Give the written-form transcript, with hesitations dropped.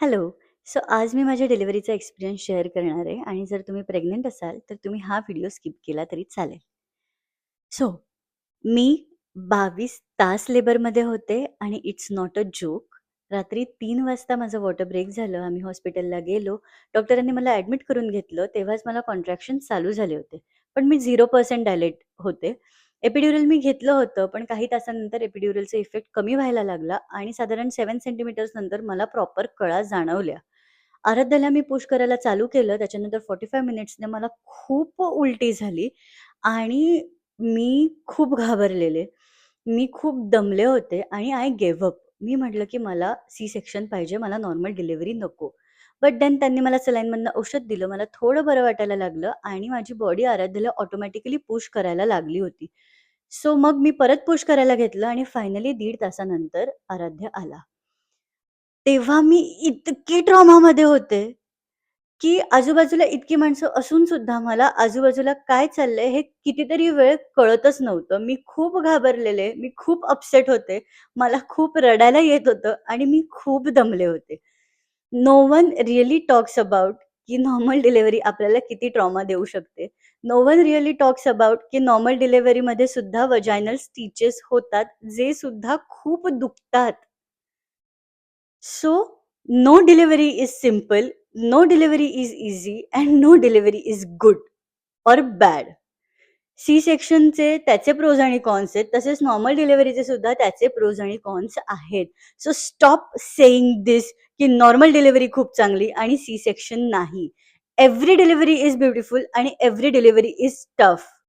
Hello. So आज मी माझ्या डिलिव्हरीचा experience share करणार आहे आणि जर तुम्ही प्रेग्नंट असाल, तर तुम्ही हा व्हिडिओ स्किप केला तरी चालेल. सो मी 22 तास लेबरमध्ये होते आणि इट्स नॉट अ जोक. रात्री 3 वाजता माझं वॉटर ब्रेक झालं. आम्ही हॉस्पिटलला गेलो. डॉक्टरांनी मला ॲडमिट करून घेतलं. तेव्हाच मला कॉन्ट्रॅक्शन चालू झाले होते. पण मी 0% डायलेट होते. एपिड्युरल मी घेतलं होतं, पण काही तासानंतर एपिड्युरलचा इफेक्ट कमी व्हायला लागला आणि साधारण 7 सेंटीमीटर्स नंतर मला प्रॉपर कळा जाणवल्या. आराध्याला मी पुश करायला चालू केलं. त्याच्यानंतर 45 मिनिट्सने मला खूप उलटी झाली आणि मी खूप घाबरलेले. मी खूप दमले होते आणि आय गेव्ह अप. मी म्हटलं, की मला सी सेक्शन पाहिजे, मला नॉर्मल डिलिव्हरी नको. बट देन त्यांनी मला सलाईनमधनं औषध दिलं. मला थोडं बरं वाटायला लागलं आणि माझी बॉडी आराध्याला ऑटोमॅटिकली पुश करायला लागली होती. सो मग मी परत पुश करायला घेतलं आणि फायनली 1.5 तासानंतर आराध्य आला. तेव्हा मी इतके ट्रॉमामध्ये होते, की आजूबाजूला इतकी माणसं असून सुद्धा मला आजूबाजूला काय चाललंय हे कितीतरी वेळ कळतच नव्हतं. मी खूप घाबरलेले, मी खूप अपसेट होते. मला खूप रडायला येत होतं आणि मी खूप दमले होते. No one really talks about की नॉर्मल डिलिव्हरी आपल्याला किती ट्रॉमा देऊ शकते. No one really talks about की नॉर्मल डिलिव्हरीमध्ये सुद्धा व्हजायनल स्टिचेस होतात, जे सुद्धा खूप दुखतात. So, no delivery is simple, no delivery is easy, and no delivery is good or bad. C सेक्शनचे त्याचे प्रोज आणि कॉन्स आहेत. तसेच नॉर्मल डिलिव्हरीचे सुद्धा त्याचे प्रोज आणि कॉन्स आहेत. सो स्टॉप सेइंग दिस की नॉर्मल डिलिव्हरी खूप चांगली आणि सी सेक्शन नाही. एव्हरी डिलिव्हरी इज ब्युटिफुल आणि एव्हरी डिलिव्हरी इज टफ.